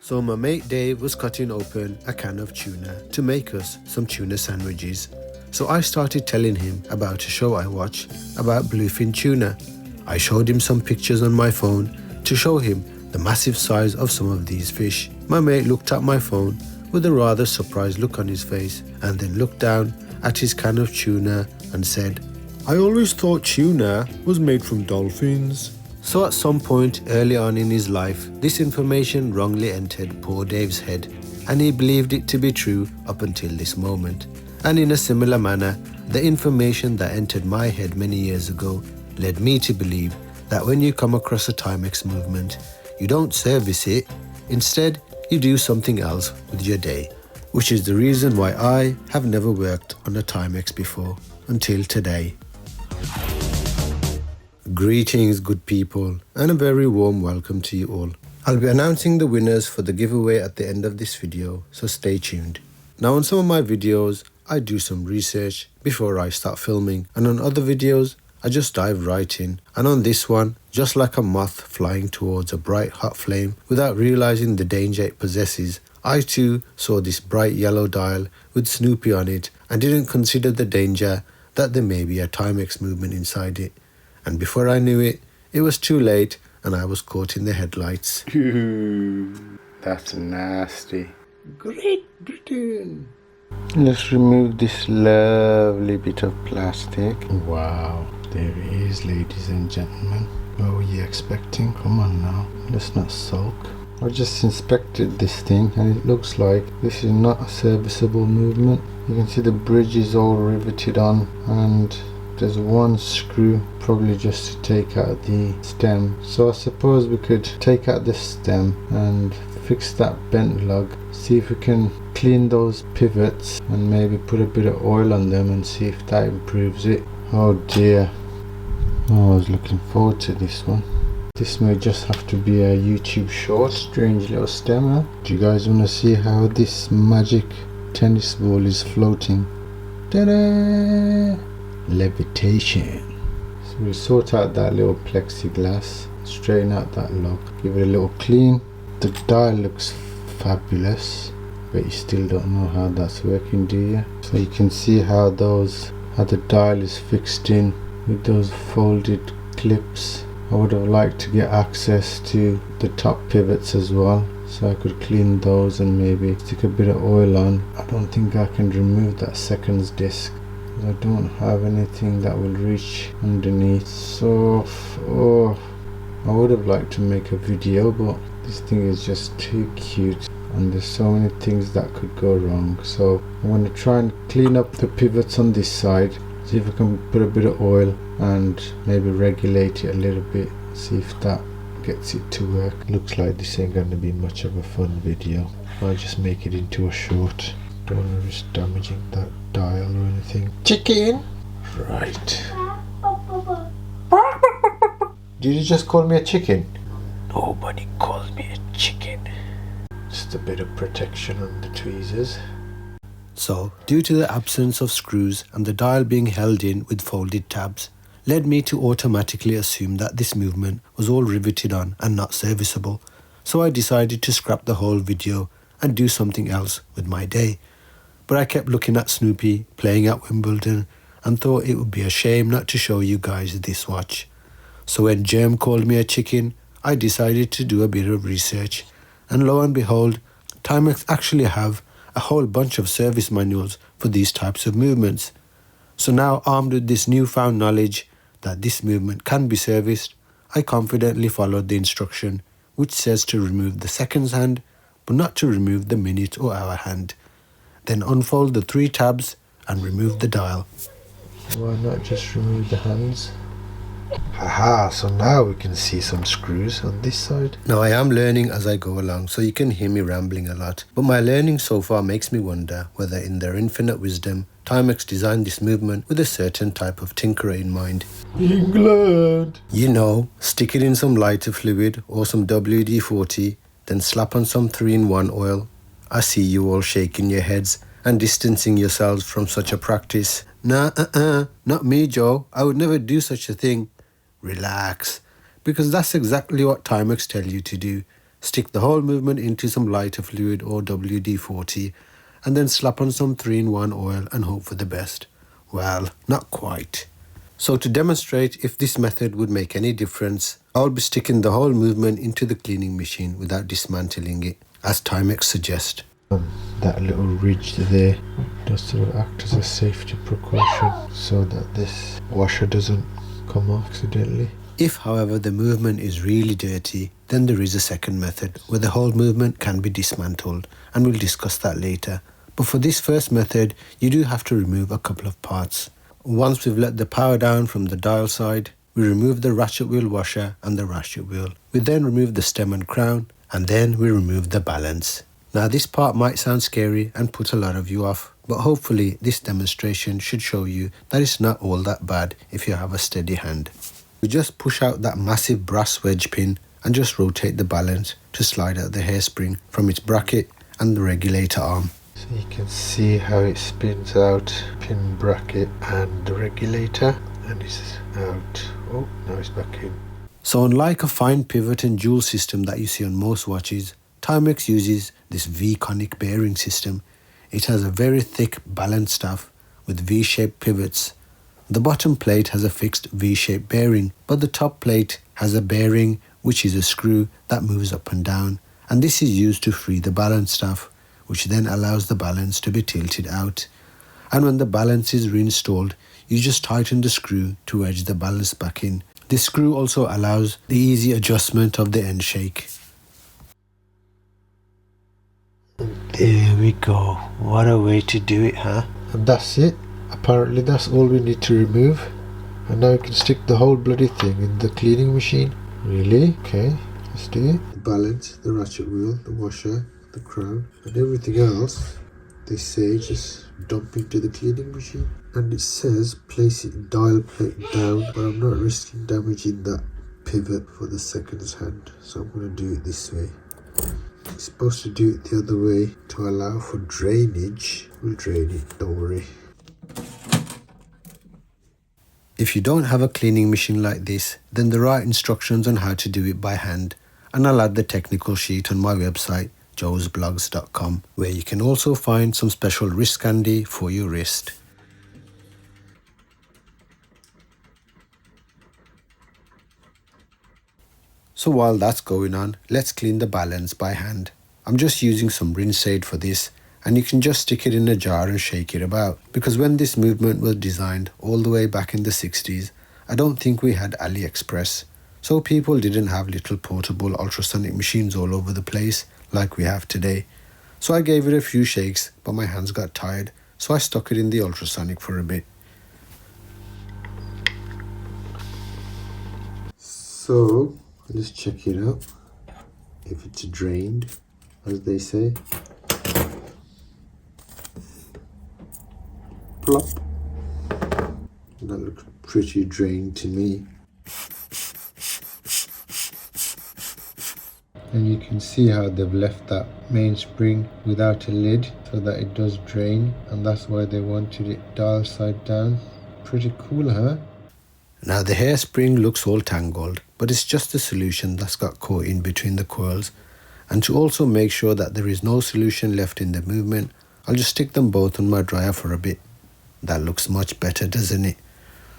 So my mate Dave was cutting open a can of tuna to make us some tuna sandwiches. So I started telling him about a show I watch about bluefin tuna. I showed him some pictures on my phone to show him the massive size of some of these fish. My mate looked at my phone with a rather surprised look on his face and then looked down at his can of tuna and said, "I always thought tuna was made from dolphins." So at some point early on in his life, this information wrongly entered poor Dave's head and he believed it to be true up until this moment. And in a similar manner, the information that entered my head many years ago led me to believe that when you come across a Timex movement, you don't service it, instead you do something else with your day. Which is the reason why I have never worked on a Timex before until today. Greetings good people and a very warm welcome to you all. I'll be announcing the winners for the giveaway at the end of this video, so stay tuned. Now on some of my videos I do some research before I start filming, and on other videos I just dive right in, and on this one, just like a moth flying towards a bright hot flame without realizing the danger it possesses, I too saw this bright yellow dial with Snoopy on it and didn't consider the danger that there may be a Timex movement inside it. And before I knew it, it was too late and I was caught in the headlights. That's nasty. Great Britain. Let's remove this lovely bit of plastic. Wow, there it is, ladies and gentlemen. What were you expecting? Come on now, let's not sulk. I just inspected this thing and it looks like this is not a serviceable movement. You can see the bridge is all riveted on and there's one screw probably just to take out the stem. So I suppose we could take out the stem and fix that bent lug, see if we can clean those pivots and maybe put a bit of oil on them and see if that improves it. Oh dear, I was looking forward to this one. This may just have to be a YouTube short. Strange little stem, huh? Do you guys want to see how this magic tennis ball is floating? Ta-da! Levitation. So we sort out that little plexiglass, straighten out that lock, give it a little clean. The dial looks fabulous, but you still don't know how that's working, do you? So you can see how the dial is fixed in with those folded clips. I would have liked to get access to the top pivots as well, so I could clean those and maybe stick a bit of oil on. I don't think I can remove that seconds disc. I don't have anything that will reach underneath, so I would have liked to make a video, but this thing is just too cute and there's so many things that could go wrong. So I'm going to try and clean up the pivots on this side, see if I can put a bit of oil and maybe regulate it a little bit, see if that gets it to work. Looks like this ain't going to be much of a fun video. I'll just make it into a short. Don't want to risk damaging that dial or anything. Chicken! Right. Did you just call me a chicken? Nobody calls me a chicken. Just a bit of protection on the tweezers. So, due to the absence of screws and the dial being held in with folded tabs, led me to automatically assume that this movement was all riveted on and not serviceable. So I decided to scrap the whole video and do something else with my day. But I kept looking at Snoopy playing at Wimbledon and thought it would be a shame not to show you guys this watch. So when Germ called me a chicken, I decided to do a bit of research, and lo and behold, Timex actually have a whole bunch of service manuals for these types of movements. So now, armed with this newfound knowledge that this movement can be serviced, I confidently followed the instruction which says to remove the seconds hand but not to remove the minute or hour hand. Then unfold the 3 tabs and remove the dial. Why not just remove the hands? Haha, so now we can see some screws on this side. Now I am learning as I go along, so you can hear me rambling a lot. But my learning so far makes me wonder whether in their infinite wisdom, Timex designed this movement with a certain type of tinkerer in mind. England! You know, stick it in some lighter fluid or some WD-40, then slap on some 3-in-1 oil. I see you all shaking your heads and distancing yourselves from such a practice. Nah, not me, Joe. I would never do such a thing. Relax, because that's exactly what Timex tell you to do. Stick the whole movement into some lighter fluid or WD-40 and then slap on some 3-in-1 oil and hope for the best. Well, not quite. So to demonstrate if this method would make any difference, I'll be sticking the whole movement into the cleaning machine without dismantling it, as Timex suggests. That little ridge there does sort of act as a safety precaution so that this washer doesn't come off accidentally. If, however, the movement is really dirty, then there is a second method where the whole movement can be dismantled, and we'll discuss that later. But for this first method, you do have to remove a couple of parts. Once we've let the power down from the dial side, we remove the ratchet wheel washer and the ratchet wheel. We then remove the stem and crown, and then we remove the balance. Now this part might sound scary and put a lot of you off, but hopefully this demonstration should show you that it's not all that bad if you have a steady hand. We just push out that massive brass wedge pin and just rotate the balance to slide out the hairspring from its bracket and the regulator arm. So you can see how it spins out, pin bracket and the regulator, and it's out. Oh, now it's back in. So unlike a fine pivot and jewel system that you see on most watches, Timex uses this V-conic bearing system. It has a very thick balance staff with V-shaped pivots. The bottom plate has a fixed V-shaped bearing, but the top plate has a bearing which is a screw that moves up and down, and this is used to free the balance staff, which then allows the balance to be tilted out. And when the balance is reinstalled, you just tighten the screw to wedge the balance back in. This screw also allows the easy adjustment of the end shake. There we go. What a way to do it, huh? And that's it. Apparently that's all we need to remove. And now we can stick the whole bloody thing in the cleaning machine. Really? Okay, let's do it. The balance, the ratchet wheel, the washer, the crown, and everything else, they say just dump into the cleaning machine. And it says place it dial plate down, but I'm not risking damaging that pivot for the seconds hand, so I'm going to do it this way. It's supposed to do it the other way to allow for drainage. We'll drain it, don't worry. If you don't have a cleaning machine like this, then there are instructions on how to do it by hand, and I'll add the technical sheet on my website joesblogs.com, where you can also find some special wrist candy for your wrist. So while that's going on, let's clean the balance by hand. I'm just using some rinse aid for this, and you can just stick it in a jar and shake it about, because when this movement was designed all the way back in the 60s, I don't think we had AliExpress, so people didn't have little portable ultrasonic machines all over the place like we have today. So I gave it a few shakes, but my hands got tired, so I stuck it in the ultrasonic for a bit. So let's check it out, if it's drained, as they say. Plop. That looks pretty drained to me. And you can see how they've left that mainspring without a lid so that it does drain, and that's why they wanted it dial side down. Pretty cool, huh? Now the hairspring looks all tangled, but it's just the solution that's got caught in between the coils. And to also make sure that there is no solution left in the movement, I'll just stick them both on my dryer for a bit. That looks much better, doesn't it?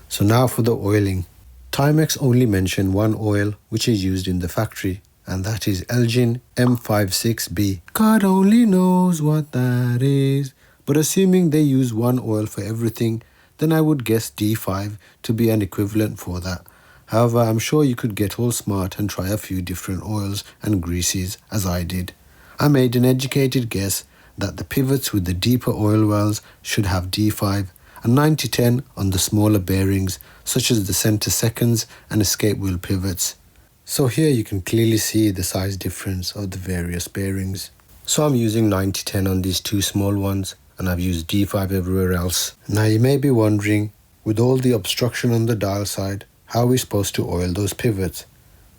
So now for the oiling. Timex only mentioned one oil which is used in the factory, and that is Elgin M56B. God only knows what that is. But assuming they use one oil for everything, then I would guess D5 to be an equivalent for that. However, I'm sure you could get all smart and try a few different oils and greases as I did. I made an educated guess that the pivots with the deeper oil wells should have D5 and 90-10 on the smaller bearings such as the center seconds and escape wheel pivots. So here you can clearly see the size difference of the various bearings. So I'm using 90-10 on these two small ones, and I've used D5 everywhere else. Now you may be wondering, with all the obstruction on the dial side, how are we supposed to oil those pivots?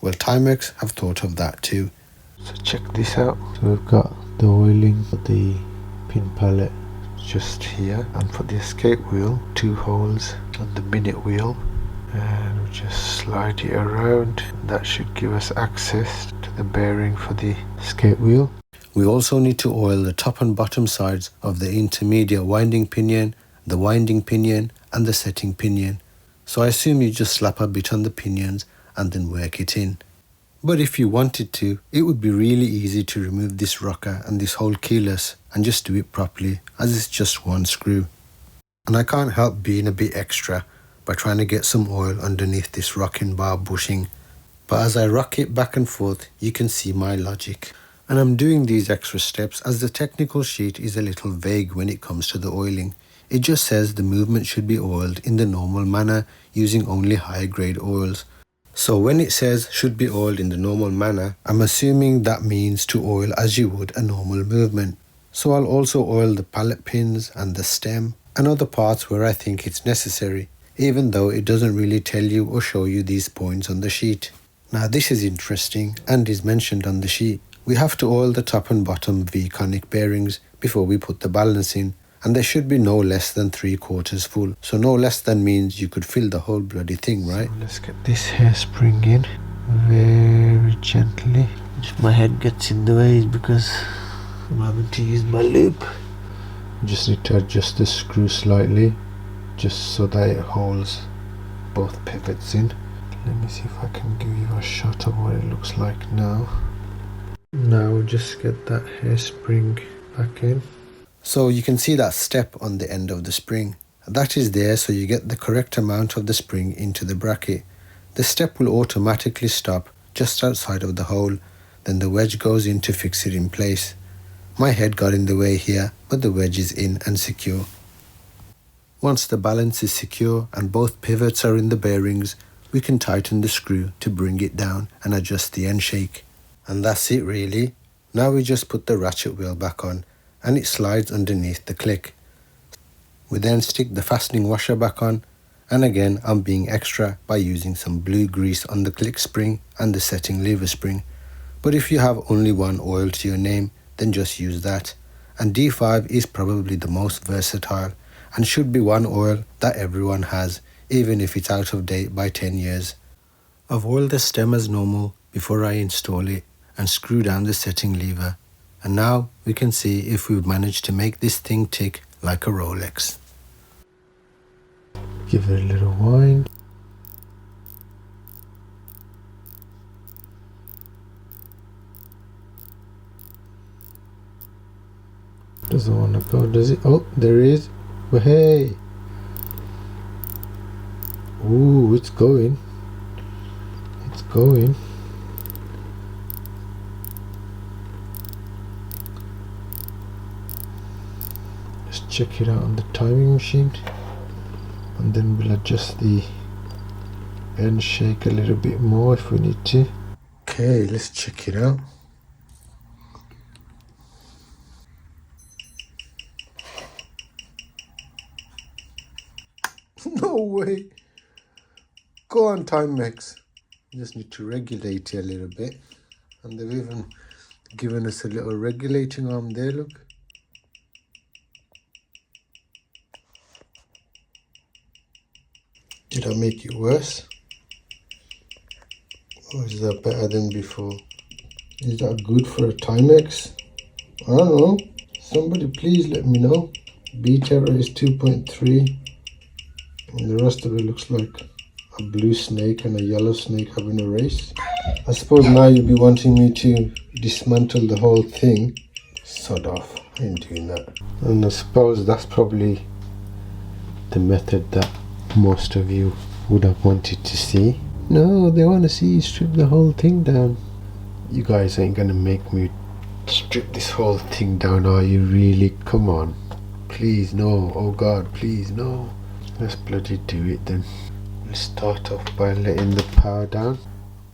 Well, Timex have thought of that too. So check this out. So we've got the oiling for the pin pallet just here, and for the escape wheel, 2 holes on the minute wheel, and we just slide it around. That should give us access to the bearing for the skate wheel. We also need to oil the top and bottom sides of the intermediate winding pinion, the winding pinion and the setting pinion. So I assume you just slap a bit on the pinions and then work it in. But if you wanted to, it would be really easy to remove this rocker and this whole keyless and just do it properly, as it's just one screw. And I can't help being a bit extra by trying to get some oil underneath this rocking bar bushing. But as I rock it back and forth, you can see my logic. And I'm doing these extra steps as the technical sheet is a little vague when it comes to the oiling. It just says the movement should be oiled in the normal manner using only high grade oils. So when it says should be oiled in the normal manner, I'm assuming that means to oil as you would a normal movement. So I'll also oil the pallet pins and the stem and other parts where I think it's necessary, even though it doesn't really tell you or show you these points on the sheet. Now this is interesting and is mentioned on the sheet. We have to oil the top and bottom V-conic bearings before we put the balance in, and they should be no less than 3/4 full. So no less than means you could fill the whole bloody thing, right? So let's get this hairspring in very gently. If my head gets in the way, it's because I'm having to use my loop. Just need to adjust the screw slightly, just so that it holds both pivots in. Let me see if I can give you a shot of what it looks like now. Now just get that hairspring back in. So you can see that step on the end of the spring. That is there so you get the correct amount of the spring into the bracket. The step will automatically stop just outside of the hole, then the wedge goes in to fix it in place. My head got in the way here, but the wedge is in and secure. Once the balance is secure and both pivots are in the bearings, we can tighten the screw to bring it down and adjust the end shake. And that's it really. Now we just put the ratchet wheel back on and it slides underneath the click. We then stick the fastening washer back on, and again I'm being extra by using some blue grease on the click spring and the setting lever spring. But if you have only one oil to your name, then just use that. And D5 is probably the most versatile and should be one oil that everyone has, even if it's out of date by 10 years. I've oiled the stem as normal before I install it and screw down the setting lever, and now we can see if we've managed to make this thing tick like a Rolex. Give it a little wind. Doesn't want to go, does it? Oh, there it is. Well, hey. Ooh, it's going. It's going. Let's check it out on the timing machine, and then we'll adjust the end shake a little bit more if we need to. Okay, let's check it out. No way. Go on, Timex. You just need to regulate it a little bit. And they've even given us a little regulating arm there, look. Did I make it worse? Or is that better than before? Is that good for a Timex? I don't know. Somebody please let me know. Beat error is 2.3. And the rest of it looks like a blue snake and a yellow snake having a race. I suppose now you'll be wanting me to dismantle the whole thing. Sod off, I ain't doing that. And I suppose that's probably the method that most of you would have wanted to see. No, they want to see you strip the whole thing down. You guys ain't gonna make me strip this whole thing down, are you really? Come on. Please no, oh God, please no. Let's bloody do it then. Let's start off by letting the power down.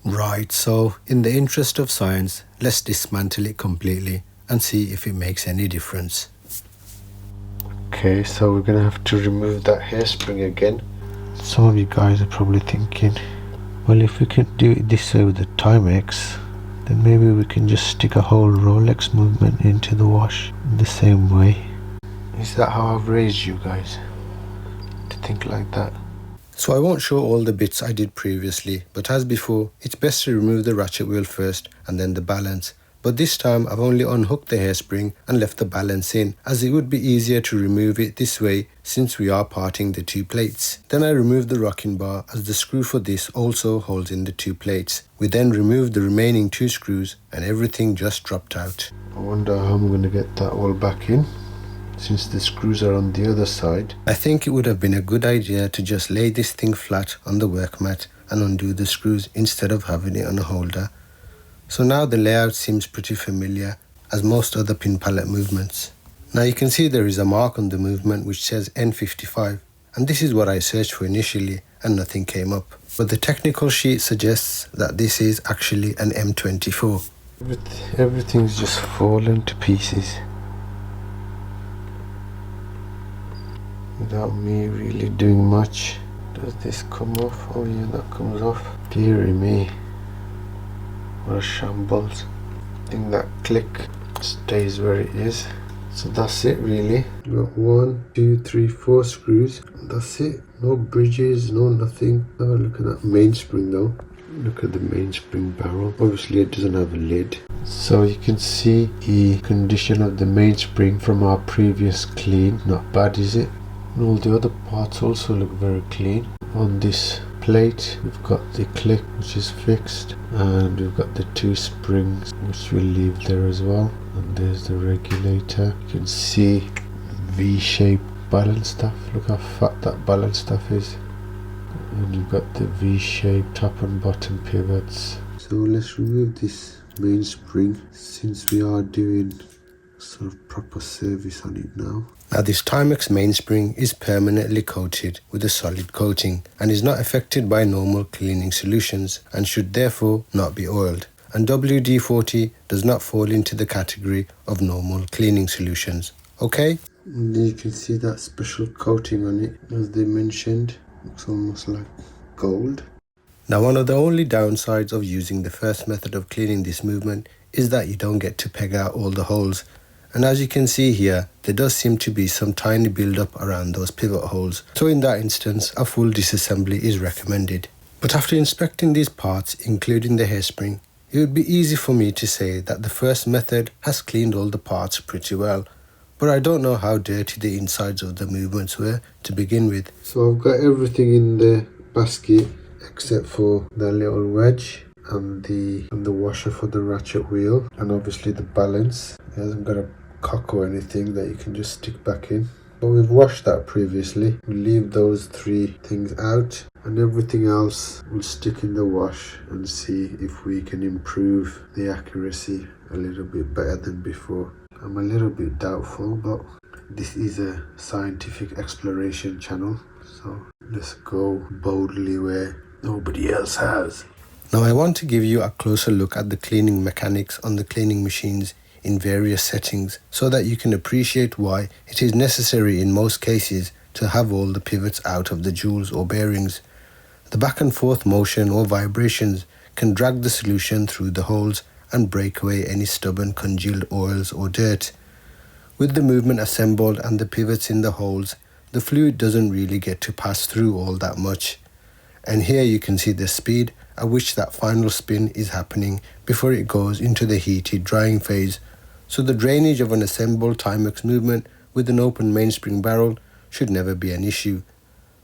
Right, so in the interest of science, let's dismantle it completely and see if it makes any difference. Okay, so we're gonna have to remove that hairspring again. Some of you guys are probably thinking, well, if we can do it this way with the Timex, then maybe we can just stick a whole Rolex movement into the wash in the same way. Is that how I've raised you guys? To think like that? So I won't show all the bits I did previously, but as before, it's best to remove the ratchet wheel first and then the balance. But this time I've only unhooked the hairspring and left the balance in, as it would be easier to remove it this way since we are parting the two plates. Then I removed the rocking bar, as the screw for this also holds in the two plates. We then removed the remaining two screws and everything just dropped out. I wonder how I'm going to get that all back in, since the screws are on the other side. I think it would have been a good idea to just lay this thing flat on the work mat and undo the screws instead of having it on a holder. So now the layout seems pretty familiar as most other pin pallet movements. Now you can see there is a mark on the movement which says N55, and this is what I searched for initially and nothing came up. But the technical sheet suggests that this is actually an M24. Everything's just fallen to pieces without me really doing much. Does this come off? Oh yeah, that comes off. Deary me, what a shambles. I think that click stays where it is. So that's it really. We've got 1, 2, 3, 4 screws. That's it. No bridges, no nothing. Have a look at that mainspring though. Look at the mainspring barrel. Obviously it doesn't have a lid. So you can see the condition of the mainspring from our previous clean. Not bad, is it? And all the other parts also look very clean. On this plate we've got the click which is fixed, and we've got the 2 springs which we'll leave there as well, and there's the regulator. You can see V-shaped balance stuff. Look how fat that balance stuff is. And you've got the V-shaped top and bottom pivots. So let's remove this mainspring since we are doing sort of proper service on it now. Now this Timex mainspring is permanently coated with a solid coating and is not affected by normal cleaning solutions and should therefore not be oiled. And WD-40 does not fall into the category of normal cleaning solutions. Okay? And you can see that special coating on it, as they mentioned. Looks almost like gold. Now one of the only downsides of using the first method of cleaning this movement is that you don't get to peg out all the holes. And as you can see here, there does seem to be some tiny build-up around those pivot holes. So in that instance, a full disassembly is recommended. But after inspecting these parts, including the hairspring, it would be easy for me to say that the first method has cleaned all the parts pretty well. But I don't know how dirty the insides of the movements were to begin with. So I've got everything in the basket except for the little wedge and the washer for the ratchet wheel, and obviously the balance. It hasn't got a cock or anything that you can just stick back in. But we've washed that previously. We'll leave those 3 things out, and everything else we'll stick in the wash and see if we can improve the accuracy a little bit better than before. I'm a little bit doubtful, but this is a scientific exploration channel, so let's go boldly where nobody else has. Now I want to give you a closer look at the cleaning mechanics on the cleaning machines in various settings so that you can appreciate why it is necessary in most cases to have all the pivots out of the jewels or bearings. The back and forth motion or vibrations can drag the solution through the holes and break away any stubborn congealed oils or dirt. With the movement assembled and the pivots in the holes, the fluid doesn't really get to pass through all that much. And here you can see the speed at which that final spin is happening before it goes into the heated drying phase. So the drainage of an assembled Timex movement with an open mainspring barrel should never be an issue.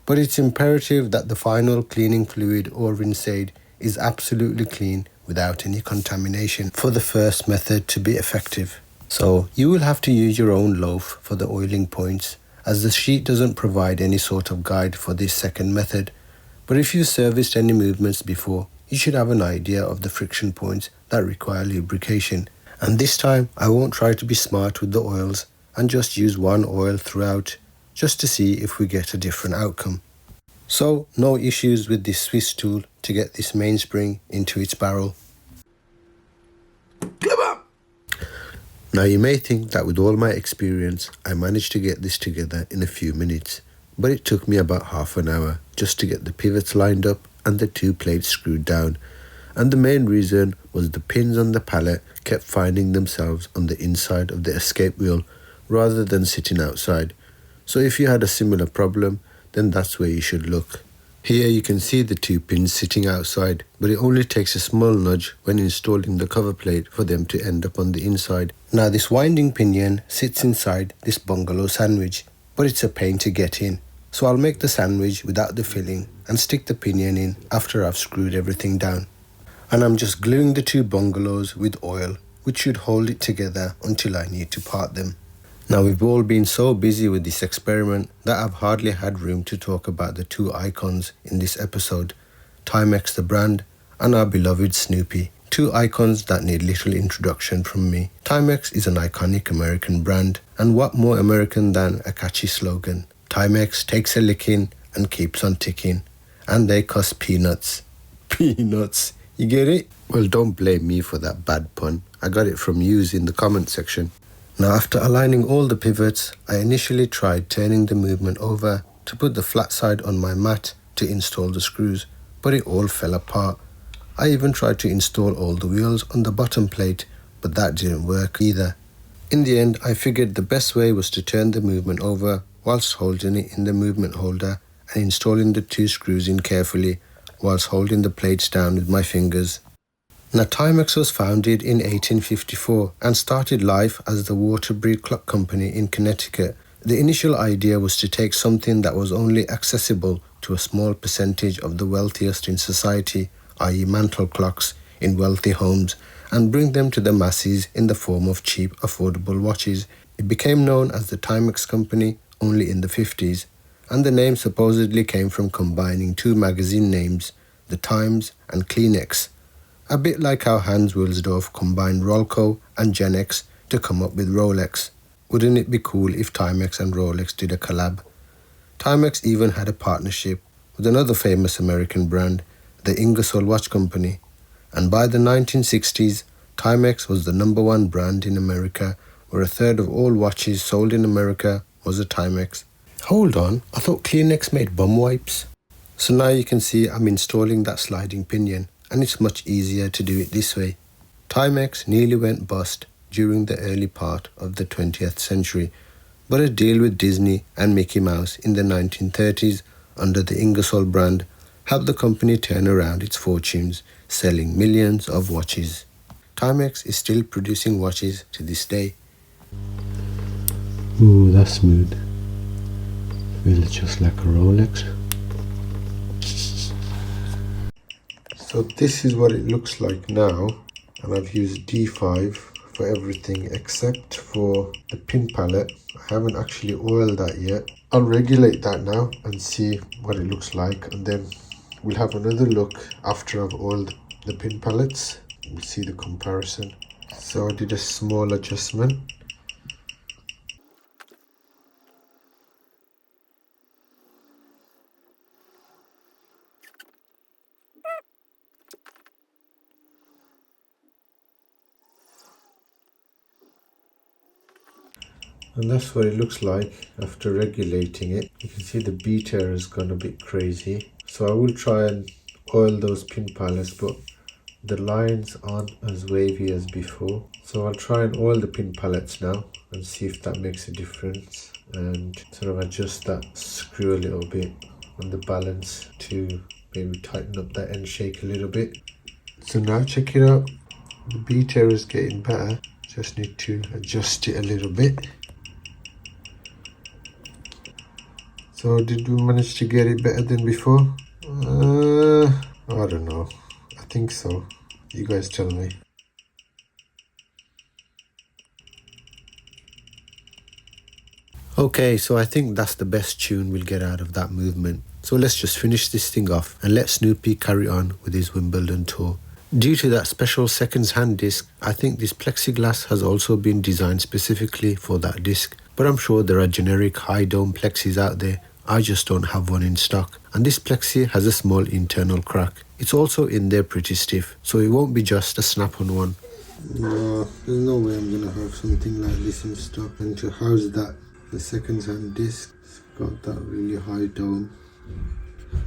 But it's imperative that the final cleaning fluid or rinse aid is absolutely clean without any contamination for the first method to be effective. So you will have to use your own loaf for the oiling points, as the sheet doesn't provide any sort of guide for this second method. But if you've serviced any movements before, you should have an idea of the friction points that require lubrication. And this time I won't try to be smart with the oils and just use one oil throughout, just to see if we get a different outcome. So no issues with this Swiss tool to get this mainspring into its barrel. Now you may think that with all my experience I managed to get this together in a few minutes, but it took me about half an hour just to get the pivots lined up and the 2 plates screwed down. And the main reason was the pins on the pallet kept finding themselves on the inside of the escape wheel rather than sitting outside. So if you had a similar problem, then that's where you should look. Here you can see the two pins sitting outside, but it only takes a small nudge when installing the cover plate for them to end up on the inside. Now this winding pinion sits inside this bungalow sandwich, but it's a pain to get in. So I'll make the sandwich without the filling and stick the pinion in after I've screwed everything down. And I'm just gluing the two bungalows with oil, which should hold it together until I need to part them. Now we've all been so busy with this experiment that I've hardly had room to talk about the two icons in this episode, Timex the brand and our beloved Snoopy, two icons that need little introduction from me. Timex is an iconic American brand, and what more American than a catchy slogan? Timex takes a licking and keeps on ticking, and they cost peanuts. Peanuts, you get it? Well, don't blame me for that bad pun. I got it from yous in the comment section. Now after aligning all the pivots, I initially tried turning the movement over to put the flat side on my mat to install the screws, but it all fell apart. I even tried to install all the wheels on the bottom plate, but that didn't work either. In the end, I figured the best way was to turn the movement over whilst holding it in the movement holder and installing the two screws in carefully whilst holding the plates down with my fingers. Now Timex was founded in 1854 and started life as the Waterbury Clock Company in Connecticut. The initial idea was to take something that was only accessible to a small percentage of the wealthiest in society, i.e. mantle clocks in wealthy homes, and bring them to the masses in the form of cheap, affordable watches. It became known as the Timex Company only in the 50s, and the name supposedly came from combining two magazine names, The Times and Kleenex. A bit like how Hans Wilsdorf combined Rolco and Genex to come up with Rolex. Wouldn't it be cool if Timex and Rolex did a collab? Timex even had a partnership with another famous American brand, the Ingersoll Watch Company, and by the 1960s, Timex was the #1 brand in America, where a third of all watches sold in America was a Timex. Hold on, I thought Kleenex made bum wipes. So now you can see I'm installing that sliding pinion, and it's much easier to do it this way. Timex nearly went bust during the early part of the 20th century, but a deal with Disney and Mickey Mouse in the 1930s under the Ingersoll brand helped the company turn around its fortunes, selling millions of watches. Timex is still producing watches to this day. Ooh, that's smooth. Feels just like a Rolex. So this is what it looks like now, and I've used D5 for everything except for the pin palette. I haven't actually oiled that yet. I'll regulate that now and see what it looks like, and then we'll have another look after I've oiled the pin palettes. We'll see the comparison. So I did a small adjustment. And that's what it looks like after regulating it. You can see the beater has gone a bit crazy. So I will try and oil those pin palettes, but the lines aren't as wavy as before. So I'll try and oil the pin palettes now and see if that makes a difference, and sort of adjust that screw a little bit on the balance to maybe tighten up that end shake a little bit. So now check it out. The beater is getting better. Just need to adjust it a little bit. So did we manage to get it better than before? I don't know. I think so. You guys tell me. Okay, so I think that's the best tune we'll get out of that movement. So let's just finish this thing off and let Snoopy carry on with his Wimbledon tour. Due to that special seconds-hand disc, I think this plexiglass has also been designed specifically for that disc. But I'm sure there are generic high-dome plexis out there. I just don't have one in stock. And this plexi has a small internal crack. It's also in there pretty stiff, so it won't be just a snap-on one. No, there's no way I'm gonna have something like this in stock. And to house that, the seconds-hand disc, it's got that really high dome,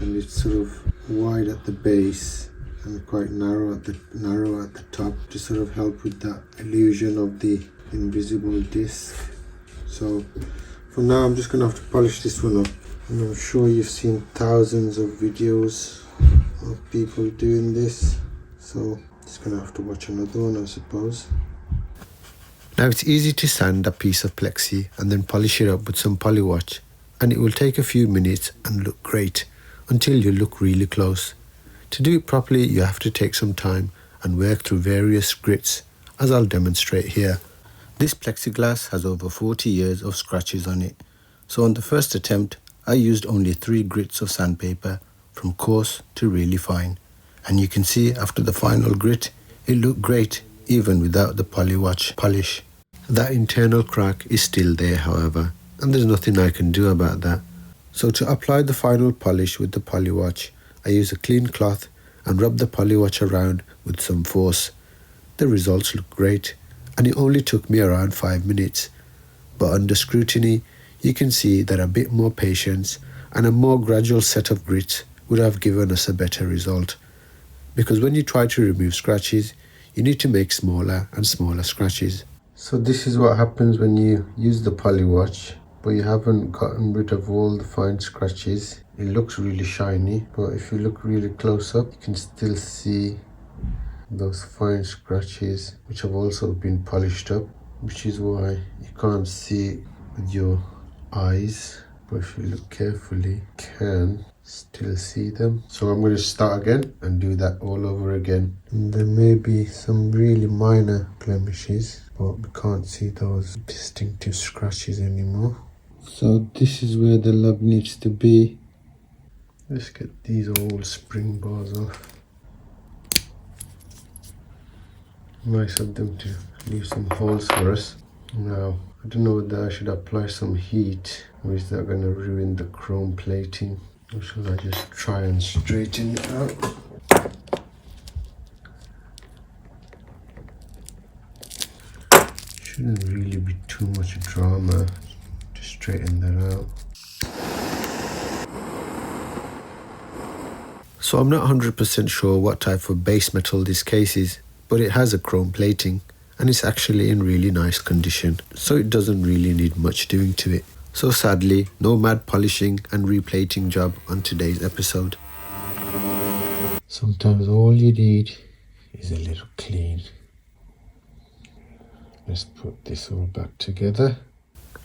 and it's sort of wide at the base and quite narrow at the top to sort of help with that illusion of the invisible disc. So for now I'm just gonna have to polish this one up And I'm sure you've seen thousands of videos of people doing this, so just gonna have to watch another one, I suppose. Now it's easy to sand a piece of plexi and then polish it up with some polywatch, and it will take a few minutes and look great until you look really close. To do it properly, you have to take some time and work through various grits, as I'll demonstrate here. This plexiglass has over 40 years of scratches on it, so on the first attempt I used only 3 grits of sandpaper, from coarse to really fine, and you can see after the final grit it looked great even without the polywatch polish. That internal crack is still there, however, and there's nothing I can do about that. So to apply the final polish with the polywatch, I use a clean cloth and rub the polywatch around with some force. The results look great, and it only took me around 5 minutes. But under scrutiny, you can see that a bit more patience and a more gradual set of grits would have given us a better result. Because when you try to remove scratches, you need to make smaller and smaller scratches. So this is what happens when you use the polywatch, but you haven't gotten rid of all the fine scratches. It looks really shiny, but if you look really close up, you can still see those fine scratches, which have also been polished up, which is why you can't see it with your eyes, but if you look carefully, you can still see them. So I'm going to start again and do that all over again. And there may be some really minor blemishes, but we can't see those distinctive scratches anymore. So this is where the lug needs to be. Let's get these old spring bars off. Nice of them to leave some holes for us. Now, I don't know whether I should apply some heat, or is that going to ruin the chrome plating? Or should I just try and straighten it out? Shouldn't really be too much drama to straighten that out. So I'm not 100% sure what type of base metal this case is, but it has a chrome plating and it's actually in really nice condition, so it doesn't really need much doing to it. So sadly, no mad polishing and replating job on today's episode. Sometimes all you need is a little clean. Let's put this all back together.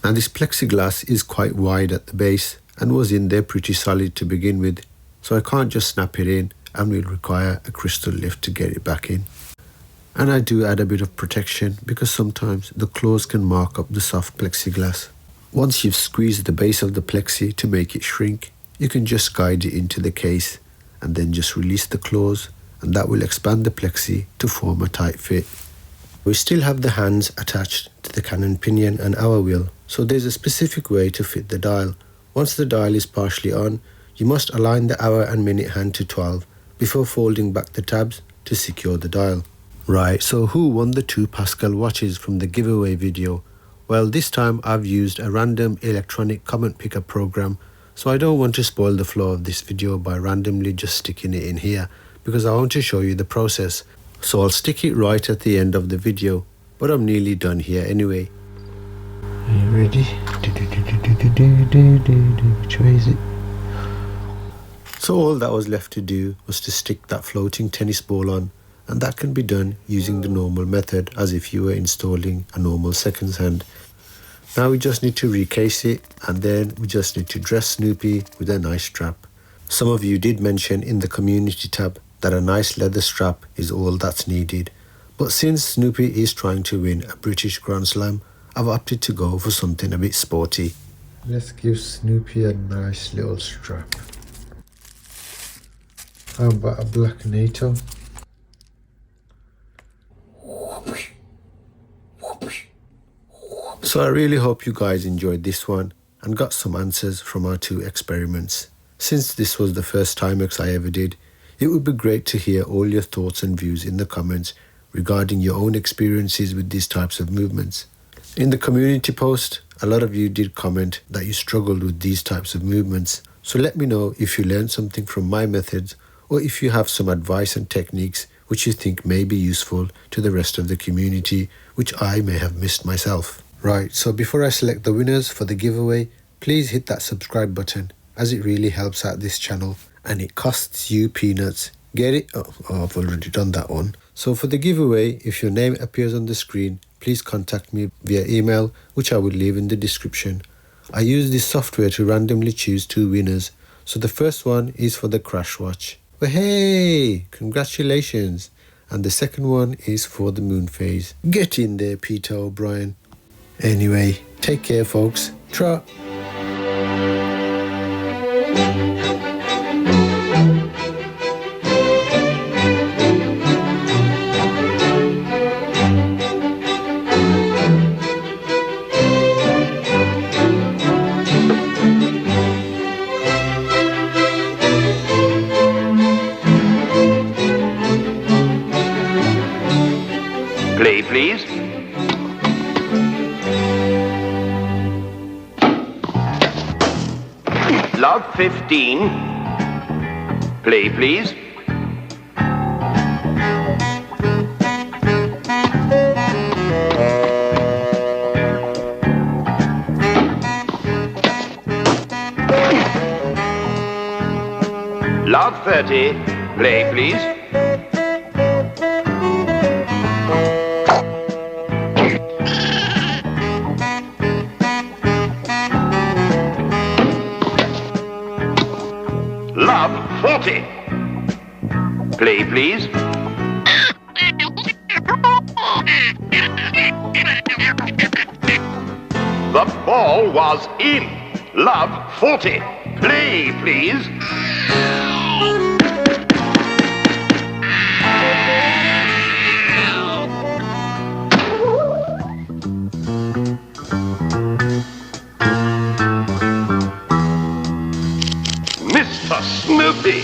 Now this plexiglass is quite wide at the base and was in there pretty solid to begin with, so I can't just snap it in and will require a crystal lift to get it back in. And I do add a bit of protection because sometimes the claws can mark up the soft plexiglass. Once you've squeezed the base of the plexi to make it shrink, you can just guide it into the case and then just release the claws, and that will expand the plexi to form a tight fit. We still have the hands attached to the cannon pinion and hour wheel, so there's a specific way to fit the dial. Once the dial is partially on, you must align the hour and minute hand to 12 before folding back the tabs to secure the dial. Right, so who won the 2 Pascal watches from the giveaway video? Well, this time I've used a random electronic comment picker program, so I don't want to spoil the flow of this video by randomly just sticking it in here, because I want to show you the process. So I'll stick it right at the end of the video, but I'm nearly done here anyway. Are you ready? Which way is it? So all that was left to do was to stick that floating tennis ball on, and that can be done using the normal method as if you were installing a normal seconds hand. Now we just need to recase it, and then we just need to dress Snoopy with a nice strap. Some of you did mention in the community tab that a nice leather strap is all that's needed, but since Snoopy is trying to win a British Grand Slam, I've opted to go for something a bit sporty. Let's give Snoopy a nice little strap. How about a black NATO? So I really hope you guys enjoyed this one and got some answers from our 2 experiments. Since this was the first Timex I ever did, it would be great to hear all your thoughts and views in the comments regarding your own experiences with these types of movements. In the community post, a lot of you did comment that you struggled with these types of movements, so let me know if you learned something from my methods, or if you have some advice and techniques which you think may be useful to the rest of the community, which I may have missed myself. Right, so before I select the winners for the giveaway, please hit that subscribe button as it really helps out this channel and it costs you peanuts. Get it? Oh, I've already done that one. So for the giveaway, if your name appears on the screen, please contact me via email, which I will leave in the description. I use this software to randomly choose 2 winners. So the first one is for the crash watch. Well, hey, congratulations. And the second one is for the moon phase. Get in there, Peter O'Brien. Anyway, take care, folks. Trot. Play, please. Love 15. Play, please. Love 30. Play, please. Love 40. Play, please. The ball was in. Love 40. Play, please. Mr. Snoopy.